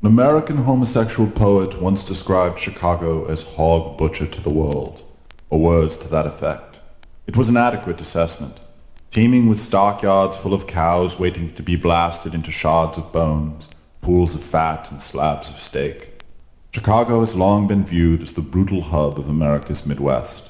An American homosexual poet once described Chicago as hog butcher to the world, or words to that effect. It was an adequate assessment, teeming with stockyards full of cows waiting to be blasted into shards of bones, pools of fat, and slabs of steak. Chicago has long been viewed as the brutal hub of America's Midwest.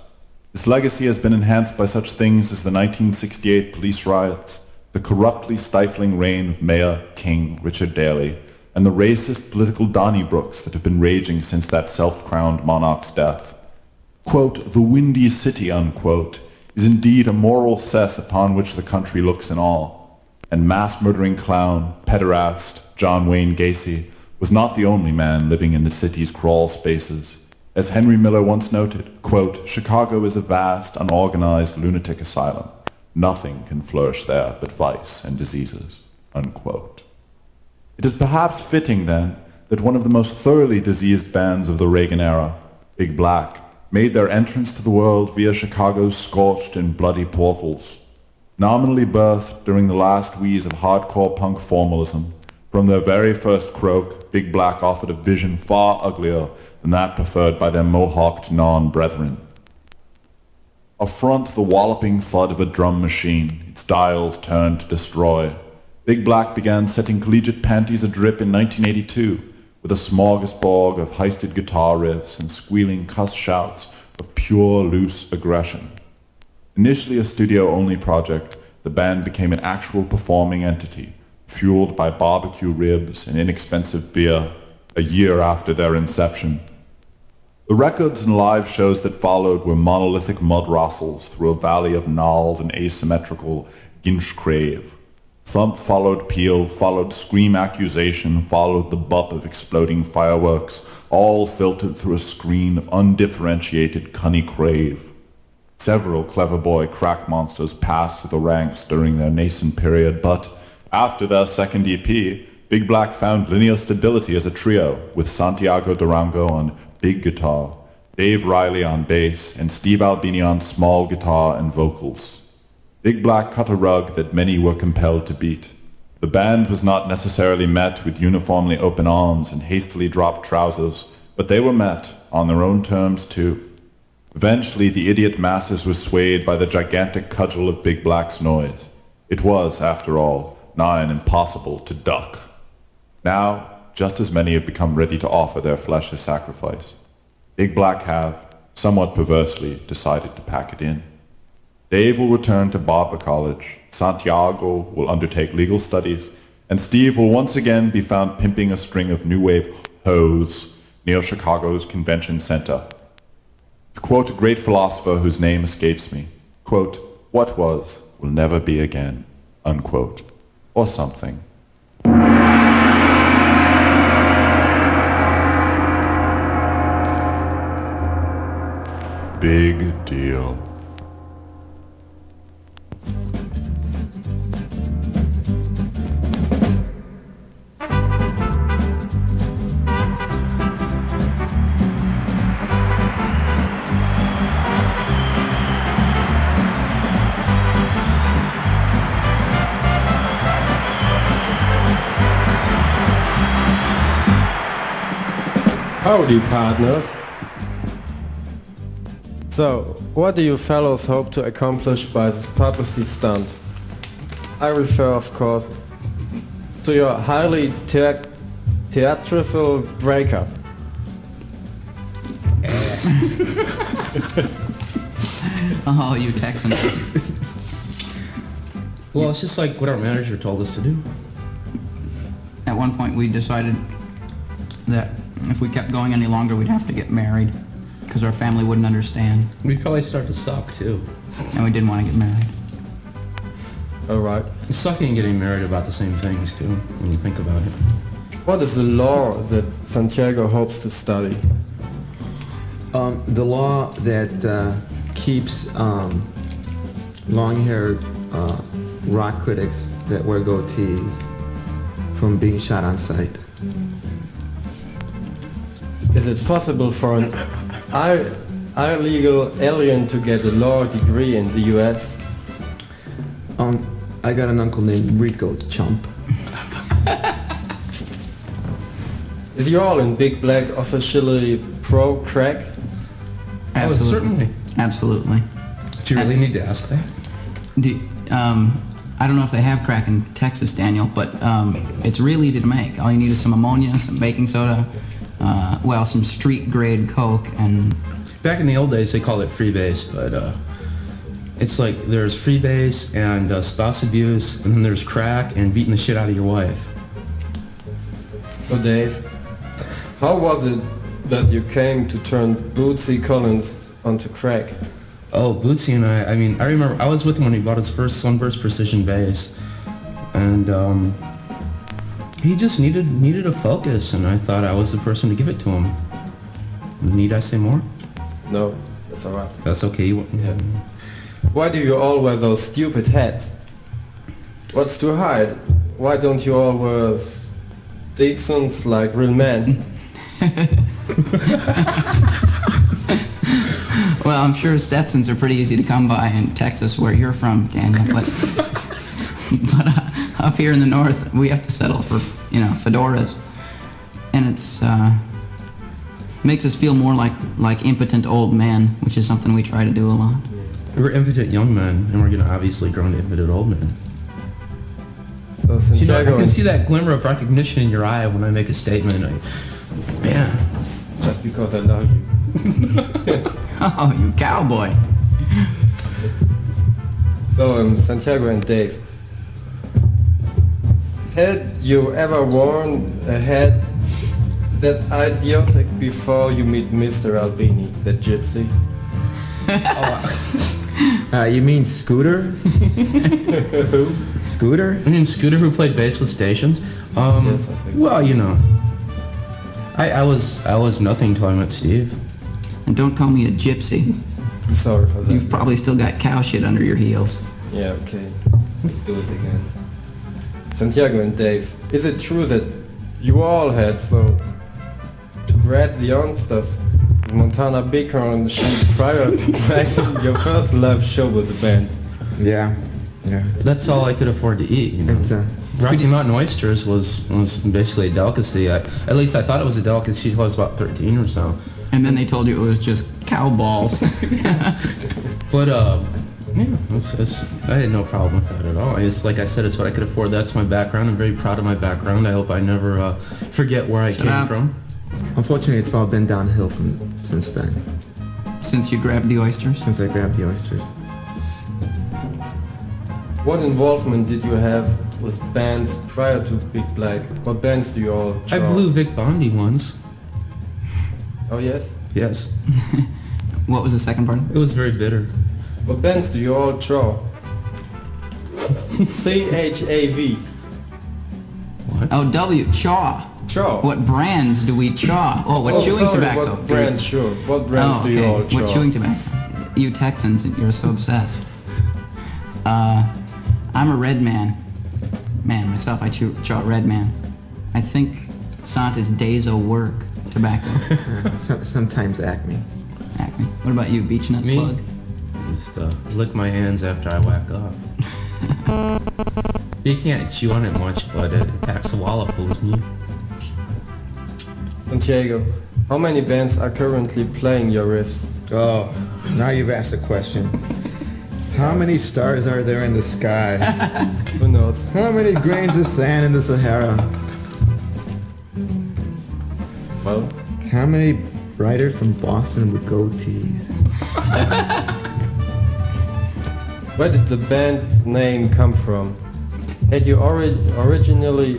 Its legacy has been enhanced by such things as the 1968 police riots, the corruptly stifling reign of Mayor King Richard Daley, and the racist political Donnybrooks that have been raging since that self-crowned monarch's death. Quote, the Windy City, unquote, is indeed a moral cess upon which the country looks in awe, and mass-murdering clown, pederast, John Wayne Gacy was not the only man living in the city's crawl spaces. As Henry Miller once noted, quote, Chicago is a vast, unorganized lunatic asylum. Nothing can flourish there but vice and diseases, unquote. It is perhaps fitting, then, that one of the most thoroughly diseased bands of the Reagan era, Big Black, made their entrance to the world via Chicago's scorched and bloody portals. Nominally birthed during the last wheeze of hardcore punk formalism, from their very first croak, Big Black offered a vision far uglier than that preferred by their mohawked non-brethren. A front the walloping thud of a drum machine, its dials turned to destroy. Big Black began setting collegiate panties adrip in 1982 with a smorgasbord of heisted guitar riffs and squealing cuss shouts of pure loose aggression. Initially a studio-only project, the band became an actual performing entity, fueled by barbecue ribs and inexpensive beer a year after their inception. The records and live shows that followed were monolithic mud rustles through a valley of gnarled and asymmetrical ginch-crave. Thump followed peal, followed scream accusation, followed the bup of exploding fireworks, all filtered through a screen of undifferentiated cunny crave. Several clever boy crack monsters passed through the ranks during their nascent period, but after their second EP, Big Black found linear stability as a trio, with Santiago Durango on big guitar, Dave Riley on bass, and Steve Albini on small guitar and vocals. Big Black cut a rug that many were compelled to beat. The band was not necessarily met with uniformly open arms and hastily dropped trousers, but they were met, on their own terms too. Eventually the idiot masses were swayed by the gigantic cudgel of Big Black's noise. It was, after all, nigh and impossible to duck. Now, just as many have become ready to offer their flesh as sacrifice, Big Black have, somewhat perversely, decided to pack it in. Dave will return to Barber College, Santiago will undertake legal studies, and Steve will once again be found pimping a string of new wave hoes near Chicago's Convention Center. To quote a great philosopher whose name escapes me, quote, what was will never be again, unquote, or something. Big deal. Howdy, partners. So, what do you fellows hope to accomplish by this publicity stunt? I refer, of course, to your highly theatrical breakup. Oh, you Texans. Well, it's just like what our manager told us to do. At one point we decided that if we kept going any longer, we'd have to get married because our family wouldn't understand. We'd probably start to suck, too. And we didn't want to get married. All right. Sucking and getting married are about the same things, too, when you think about it. What is the law that Santiago hopes to study? The law that keeps long-haired rock critics that wear goatees from being shot on sight. Is it possible for an illegal alien to get a law degree in the US? I got an uncle named Rico, chump. Is you all in Big Black officially pro-crack? Absolutely. Certainly. Absolutely. Do you really need to ask that? I don't know if they have crack in Texas, Daniel, but it's real easy to make. All you need is some ammonia, some baking soda, well, some street-grade Coke, and... Back in the old days, they called it freebase, but it's like there's freebase and spouse abuse, and then there's crack and beating the shit out of your wife. So Dave, how was it that you came to turn Bootsy Collins onto crack? Oh, Bootsy and I mean, I remember I was with him when he bought his first Sunburst Precision bass, and he just needed a focus, and I thought I was the person to give it to him. Need I say more? No, that's alright. That's okay. Yeah. Why do you all wear those stupid hats? What's to hide? Why don't you all wear Stetsons like real men? Well, I'm sure Stetsons are pretty easy to come by in Texas, where you're from, Daniel, but up here in the north, we have to settle for, fedoras. And it's, makes us feel more like impotent old men, which is something we try to do a lot. We're impotent young men, and we're going to obviously grow into impotent old men. So Santiago, I can see that glimmer of recognition in your eye when I make a statement. Man. Just because I love you. Oh, you cowboy. So, Santiago and Dave, had you ever worn a hat that idiotic before you meet Mr. Albini, the gypsy? You mean Scooter? Who? Scooter? I mean, Scooter, who played bass with Stations. Yes, I think. Well, I was nothing till I met Steve. And don't call me a gypsy. I'm sorry for that. You've probably still got cow shit under your heels. Yeah, okay. Do it again. Santiago and Dave, is it true that you all had to grab the youngsters with Montana Bighorn sheep prior to playing your first live show with the band? Yeah. That's all I could afford to eat. It's Rocky Mountain oysters was basically a delicacy. At least I thought it was a delicacy until I was about 13 or so. And then they told you it was just cow balls. But I had no problem with that at all. It's like I said, it's what I could afford. That's my background. I'm very proud of my background. I hope I never forget where I came from. Unfortunately, it's all been downhill since then. Since you grabbed the oysters? Since I grabbed the oysters. What involvement did you have with bands prior to Big Black? What bands do you all I draw? blew Vic Bondi once. Oh yes? Yes. What was the second part? It was very bitter. What bands do you all draw? C-H-A-V. What? Oh, W, chaw. Chaw. What brands do we chaw? Oh, what chewing sorry, tobacco? What brands, sure. What brands do you all chaw? What chewing tobacco? You Texans, you're so obsessed. I'm a red man. Man, myself, I chaw red man. I think Santa's Days O' Work tobacco. Sometimes Acme. Acme. What about you, Beechnut Me? Plug? Just lick my hands after I whack off. You can't chew on it much, but it packs a wallop with me. Santiago, how many bands are currently playing your riffs? Oh, now you've asked a question. How many stars are there in the sky? Who knows? How many grains of sand in the Sahara? Well, How many writers from Boston with goatees? where did the band's name come from? Had you originally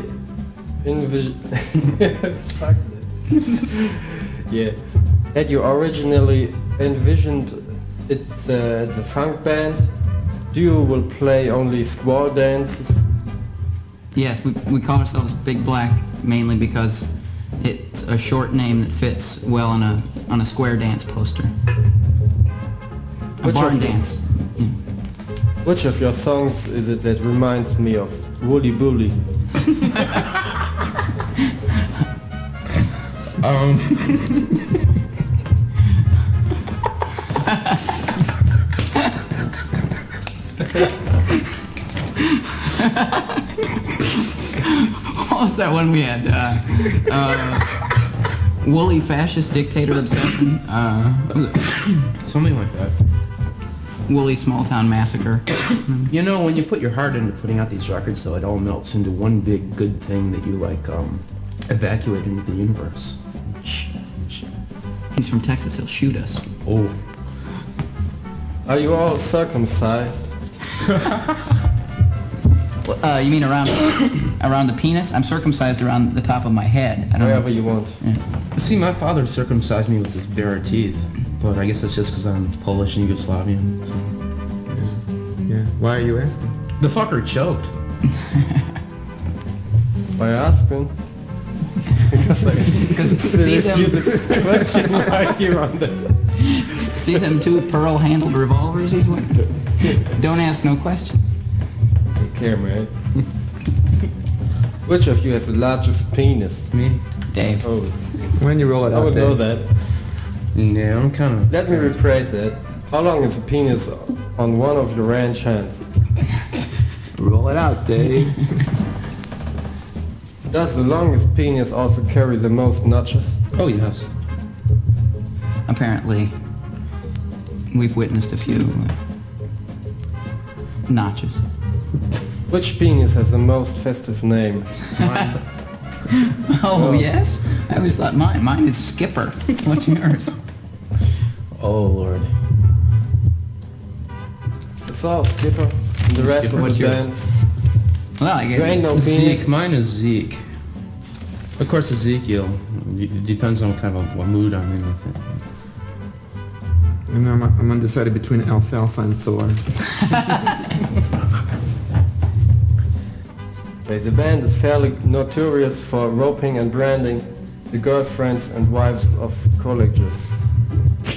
envisioned... Fuck it. Yeah. Had you originally envisioned it's a funk band? Do you will play only squaw dances? Yes, we call ourselves Big Black mainly because it's a short name that fits well on a square dance poster. A Which barn of them? dance. Yeah. Which of your songs is it that reminds me of Wooly Bully? What was that one we had? Woolly fascist dictator obsession. Something like that. Woolly small town massacre. You know, when you put your heart into putting out these records, though, it all melts into one big good thing that you like evacuate into the universe. Shh. He's from Texas. He'll shoot us. Oh. Are you all circumcised? You mean around the penis? I'm circumcised around the top of my head. I don't Wherever know. you want. Yeah. See, my father circumcised me with his bare teeth, but I guess that's just because I'm Polish and Yugoslavian. So. Yeah. Why are you asking? The fucker choked. By asking. Because see This question right here on the... see them two pearl-handled revolvers he's wearing? Don't ask no questions. Okay, man. Which of you has the largest penis? Me? Dave. Oh, When you roll it I out would there. know that. Yeah, I'm kind of... Let me rephrase that. How long is a penis on one of your ranch hands? Roll it out, Dave. Does the longest penis also carry the most notches? Oh, yes. Apparently, we've witnessed a few notches. Which penis has the most festive name? Mine. Oh, yes? I always thought mine. Mine is Skipper. What's yours? Oh, Lord. It's all Skipper. And the rest Skipper, of what's the yours? band. Well, I You ain't guess. no penis. Zeke. Mine is Zeke. Of course, Ezekiel. It depends on kind of what mood I'm in with it. And I'm undecided between Alfalfa and Thor. Okay, the band is fairly notorious for roping and branding the girlfriends and wives of colleges.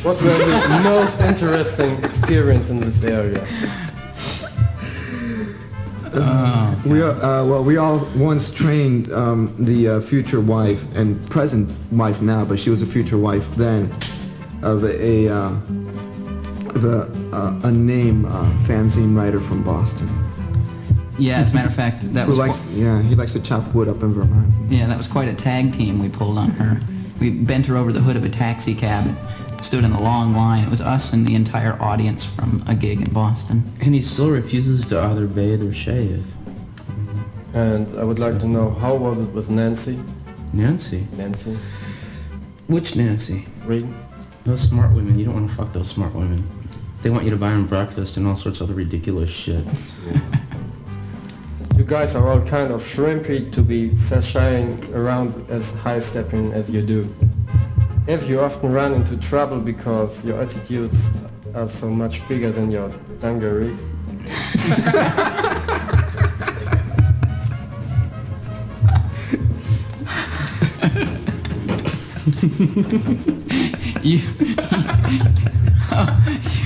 What were the most interesting experience in this area? We all once trained the future wife and present wife now, but she was a future wife then of a name fanzine writer from Boston. Yeah, as a matter of fact, that Who was likes, he likes to chop wood up in Vermont. yeah, that was quite a tag team we pulled on her. We bent her over the hood of a taxi cab and stood in a long line. It was us and the entire audience from a gig in Boston. And he still refuses to either bathe or shave. And I would like to know, how was it with Nancy? Nancy? Nancy? Which Nancy? Reed? Those smart women. You don't want to fuck those smart women. They want you to buy them breakfast and all sorts of other ridiculous shit. You guys are all kind of shrimpy to be sashaying around as high-stepping as you do. Have you often run into trouble because your attitudes are so much bigger than your dungarees?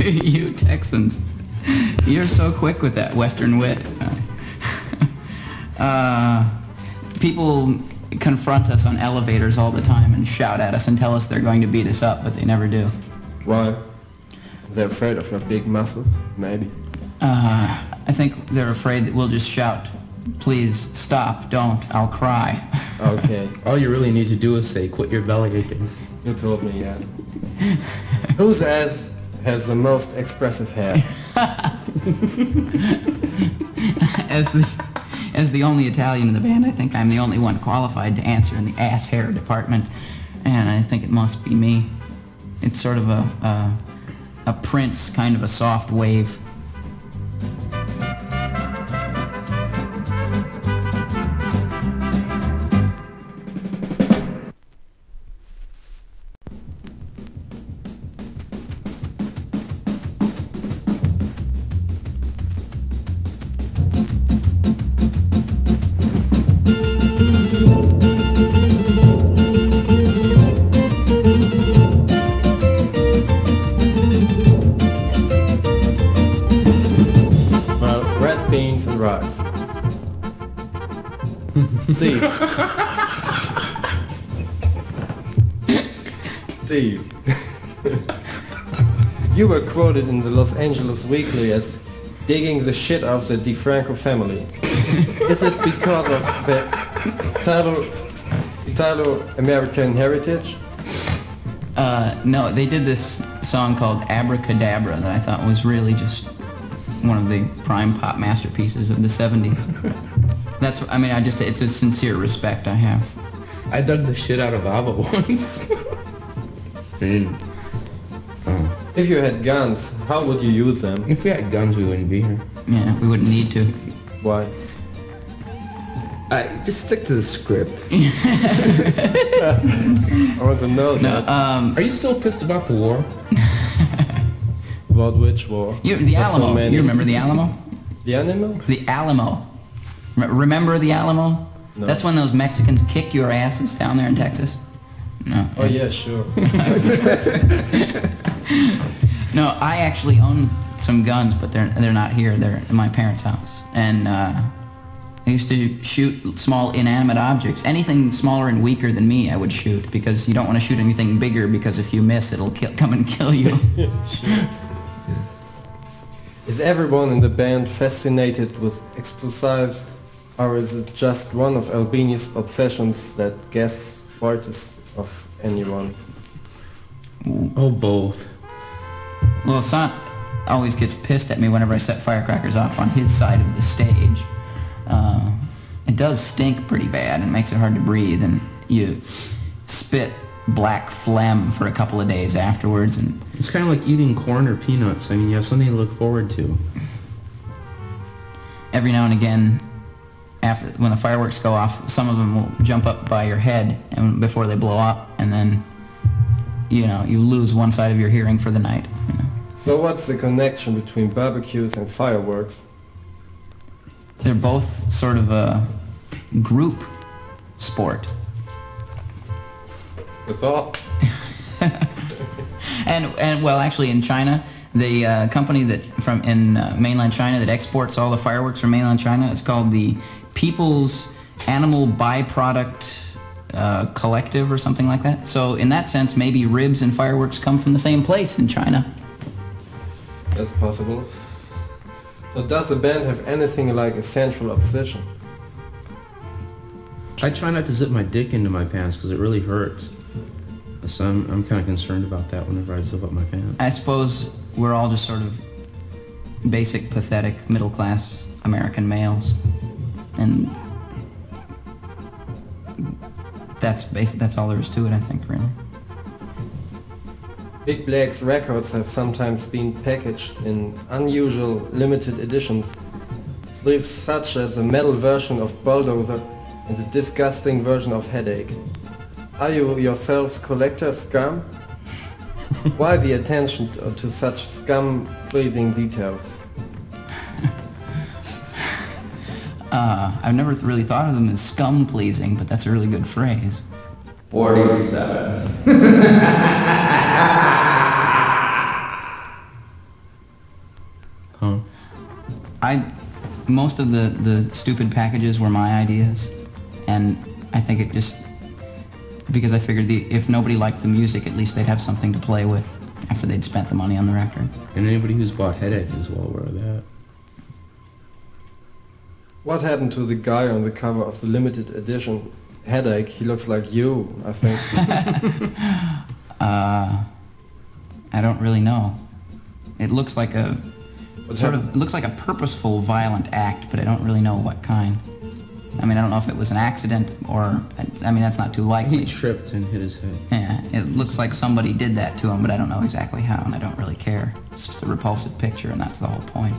You Texans, you're so quick with that Western wit. People confront us on elevators all the time and shout at us and tell us they're going to beat us up, but they never do. Why? They're afraid of your big muscles? Maybe. I think they're afraid that we'll just shout, "Please stop, don't, I'll cry." Okay, All you really need to do is say, quit your bellyaching. you told me, yeah. Whose ass has the most expressive hair? As the only Italian in the band, I think I'm the only one qualified to answer in the ass hair department, and I think it must be me. It's sort of a Prince, kind of a soft wave. Beans and rice. Steve. Steve. You were quoted in the Los Angeles Weekly as digging the shit out of the DeFranco family. Is this because of the Italo-American heritage? No, they did this song called Abracadabra that I thought was really just one of the prime pop masterpieces of the 70s. That's, I mean, it's a sincere respect I have. I dug the shit out of Ava once. If you had guns, how would you use them? If we had guns, we wouldn't be here. Yeah, we wouldn't need to. Why? Just stick to the script. I want to know that. Are you still pissed about the war? About which war? The There's so Alamo. many. You remember the Alamo? The animal? The Alamo. Remember the Alamo? No. That's when those Mexicans kick your asses down there in Texas? No. Oh yeah, sure. No, I actually own some guns, but they're not here. They're in my parents' house. And I used to shoot small inanimate objects. Anything smaller and weaker than me, I would shoot, because you don't want to shoot anything bigger, because if you miss, it'll come and kill you. Sure. Is everyone in the band fascinated with explosives, or is it just one of Albini's obsessions that gets farthest of anyone? Oh, both. Well, Sant always gets pissed at me whenever I set firecrackers off on his side of the stage. It does stink pretty bad and makes it hard to breathe, and you spit black phlegm for a couple of days afterwards. And It's kind of like eating corn or peanuts. I mean, you have something to look forward to. every now and again, when the fireworks go off, some of them will jump up by your head and before they blow up, and then you lose one side of your hearing for the night. So what's the connection between barbecues and fireworks? They're both sort of a group sport. That's all. And well, actually, in China, the company in mainland China that exports all the fireworks from mainland China is called the People's Animal Byproduct Collective or something like that. So in that sense, maybe ribs and fireworks come from the same place in China. That's possible. So does the band have anything like a central obsession? I try not to zip my dick into my pants because it really hurts. So I'm kind of concerned about that whenever I zip up my pants. I suppose we're all just sort of basic, pathetic, middle-class American males. And that's all there is to it, I think, really. Big Black's records have sometimes been packaged in unusual limited editions. Sleeves such as a metal version of Bulldozer and the disgusting version of Headache. Are you yourselves collector scum? Why the attention to such scum-pleasing details? I've never really thought of them as scum-pleasing, but that's a really good phrase. 47. Huh? Most of the stupid packages were my ideas, and I think it just, because I figured if nobody liked the music, at least they'd have something to play with after they'd spent the money on the record. And anybody who's bought Headache is well aware of that. What happened to the guy on the cover of the limited edition Headache? He looks like you, I think. I don't really know. It looks like it looks like a purposeful violent act, but I don't really know what kind. I mean, I don't know if it was an accident or, I mean, that's not too likely. He tripped and hit his head. Yeah, it looks like somebody did that to him, but I don't know exactly how, and I don't really care. It's just a repulsive picture, and that's the whole point.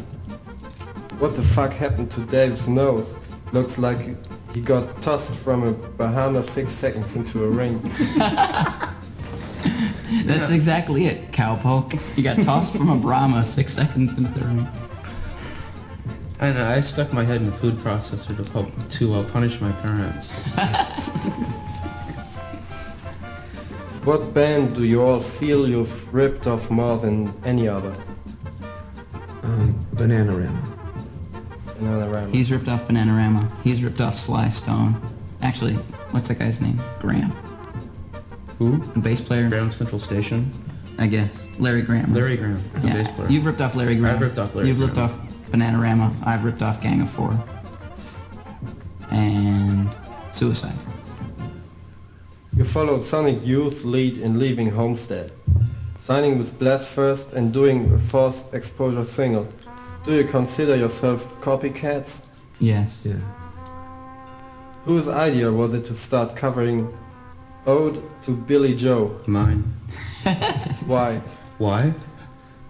What the fuck happened to Dave's nose? Looks like he got tossed from a Bahama 6 seconds into a ring. That's exactly it, cowpoke. He got tossed from a Brahma 6 seconds into the ring. I know, I stuck my head in a food processor to punish my parents. What band do you all feel you've ripped off more than any other? Bananarama. Bananarama. He's ripped off Bananarama. He's ripped off Sly Stone. Actually, what's that guy's name? Graham. Who? The bass player? Graham Central Station? I guess. Larry Graham. Larry Graham, the bass player. You've ripped off Larry Graham. I've ripped off Larry You've Graham. ripped off Bananarama. I've ripped off Gang of Four. And Suicide. You followed Sonic Youth's lead in leaving Homestead, signing with Blast First and doing a forced exposure single. Do you consider yourself copycats? Yes. Yeah. Whose idea was it to start covering Ode to Billy Joe? Mine. Why? Why?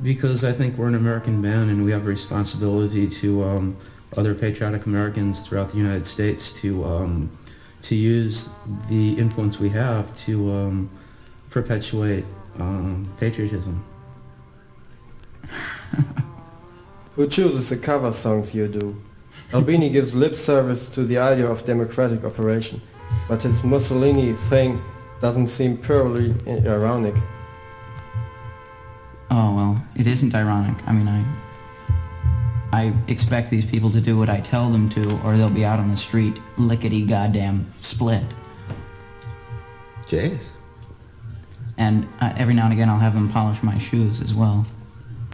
Because I think we're an American band and we have a responsibility to other patriotic Americans throughout the United States to use the influence we have to perpetuate patriotism. Who chooses the cover songs you do? Albini gives lip service to the idea of democratic operation, but his Mussolini thing doesn't seem purely ironic. Oh, well, it isn't ironic. I mean, I expect these people to do what I tell them to, or they'll be out on the street lickety goddamn split. Jace? And every now and again I'll have them polish my shoes as well,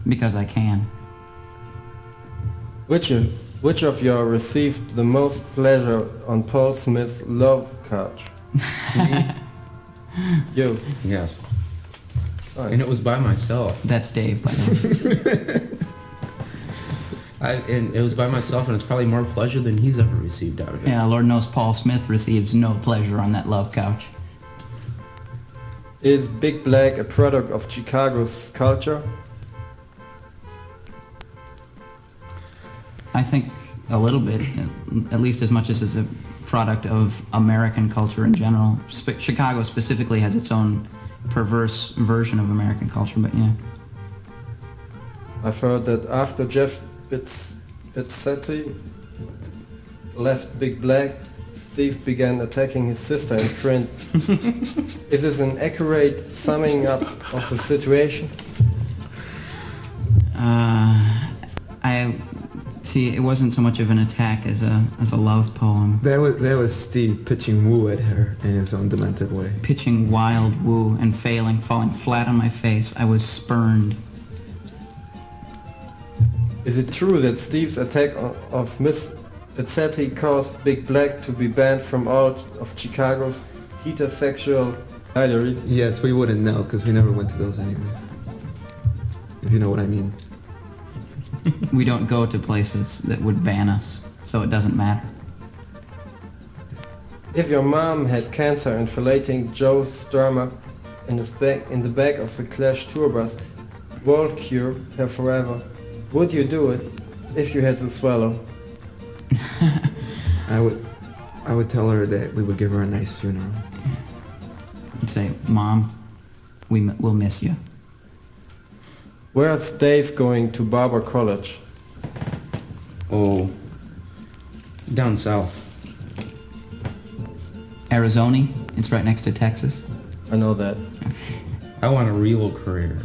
because I can. Which of you received the most pleasure on Paul Smith's love couch? You. Yes. Fine. And it was by myself. That's Dave, by the way. And it was by myself, and it's probably more pleasure than he's ever received out of it. Yeah, Lord knows Paul Smith receives no pleasure on that love couch. Is Big Black a product of Chicago's culture? I think a little bit, at least as much as it's a product of American culture in general. Chicago specifically has its own perverse version of American culture, but yeah. I've heard that after Jeff Bizzetti left Big Black, Steve began attacking his sister in print. Is this an accurate summing up of the situation? I see. It wasn't so much of an attack as a love poem. That was Steve pitching woo at her in his own demented way. Pitching wild woo and failing, falling flat on my face. I was spurned. Is it true that Steve's attack of Miss Bizzetti caused Big Black to be banned from all of Chicago's heterosexual diaries? Yes, we wouldn't know because we never went to those anyways. If you know what I mean. We don't go to places that would ban us, so it doesn't matter. If your mom had cancer and filleting Joe's stomach in the back of the Clash tour bus, world cure her forever, would you do it if you had to swallow? I would tell her that we would give her a nice funeral. I'd say, Mom, we'll miss you. Where's Dave going to Barber College? Oh, down south. Arizona, it's right next to Texas. I know that. I want a real career.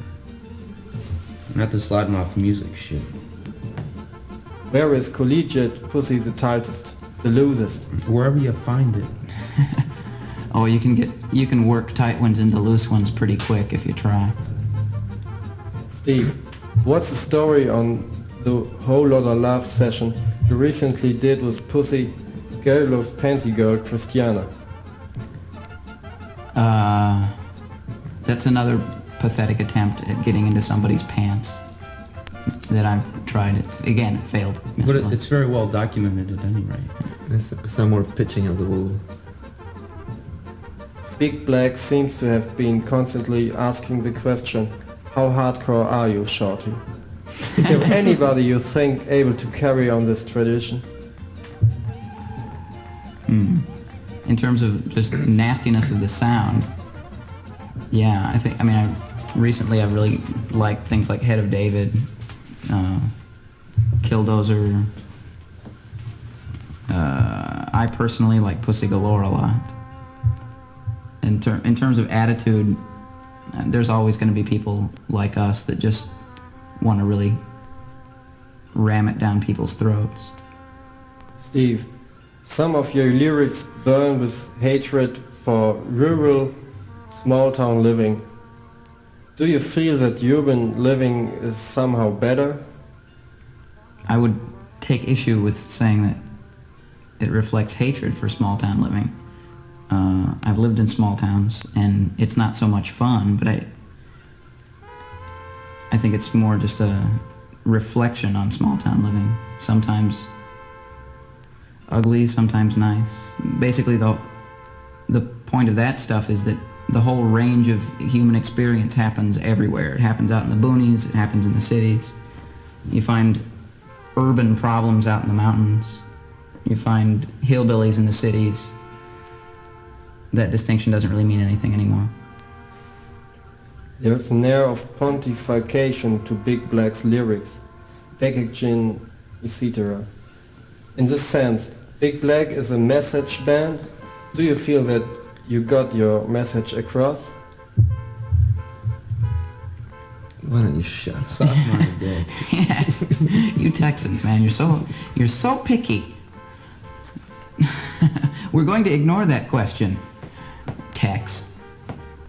Not this loudmouth music shit. Where is collegiate pussy the tightest, the loosest? Wherever you find it. Oh, you can work tight ones into loose ones pretty quick if you try. Steve, what's the story on the Whole Lotta Love session you recently did with Pussy Gallo's panty girl Christiana? That's another pathetic attempt at getting into somebody's pants that I've tried. It again, it failed. But it's very well documented at any rate. There's some more pitching of the woo. Big Black seems to have been constantly asking the question, how hardcore are you, Shorty? Is there anybody you think able to carry on this tradition? In terms of just nastiness of the sound, yeah, recently I've really liked things like Head of David, Killdozer. I personally like Pussy Galore a lot. In terms of attitude, there's always going to be people like us that just want to really ram it down people's throats. Steve, some of your lyrics burn with hatred for rural, small-town living. Do you feel that urban living is somehow better? I would take issue with saying that it reflects hatred for small-town living. I've lived in small towns, and it's not so much fun, but I think it's more just a reflection on small town living. Sometimes ugly, sometimes nice. Basically, the point of that stuff is that the whole range of human experience happens everywhere. It happens out in the boonies, it happens in the cities. You find urban problems out in the mountains. You find hillbillies in the cities. That distinction doesn't really mean anything anymore. There's an air of pontification to Big Black's lyrics, packaging, etc. In this sense, Big Black is a message band. Do you feel that you got your message across? Why don't you shut up? Suck my dick. Yeah. You Texans, man, you're so picky. We're going to ignore that question, Tex.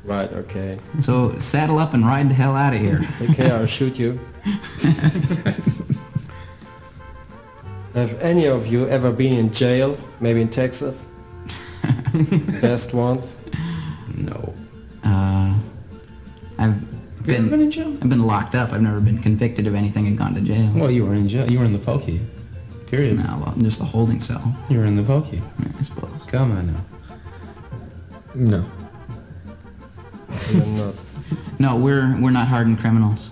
Right, okay. So saddle up and ride the hell out of here. Take care, I'll shoot you. Have any of you ever been in jail? Maybe in Texas? Best ones? No. I've been in jail? I've been locked up. I've never been convicted of anything and gone to jail. Well, you were in jail. You were in the pokey. Period. No, well, just a holding cell. You were in the pokey. Yeah, I suppose. Come on now. No. You're not. No, we're not hardened criminals.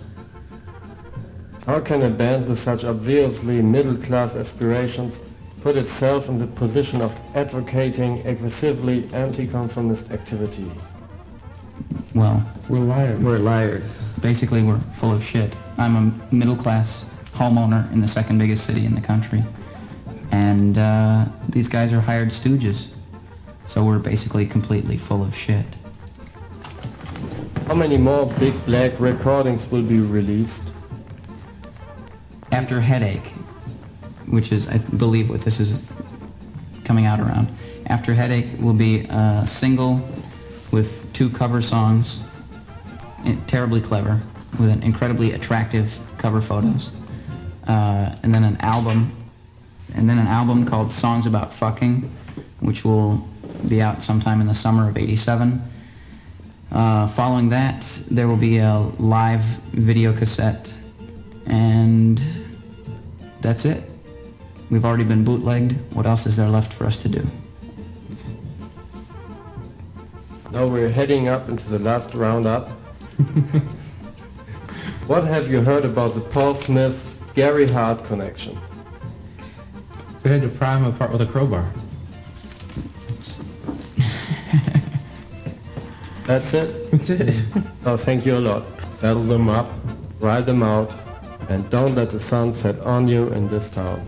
How can a band with such obviously middle-class aspirations put itself in the position of advocating aggressively anti-conformist activity? Well, We're liars. We're liars. basically we're full of shit. I'm a middle-class homeowner in the second biggest city in the country. And these guys are hired stooges. So we're basically completely full of shit. How many more Big Black recordings will be released? After Headache, which is, I believe, what this is coming out around. After Headache will be a single with 2 cover songs, terribly clever, with an incredibly attractive cover photos, and then an album called Songs About Fucking, which will be out sometime in the summer of '87. Following that, there will be a live video cassette, and that's it. We've already been bootlegged. What else is there left for us to do? Now we're heading up into the last roundup. What have you heard about the Paul Smith-Gary Hart connection? They had to pry him apart with a crowbar. That's it? That's it. So thank you a lot. Saddle them up, ride them out, and don't let the sun set on you in this town.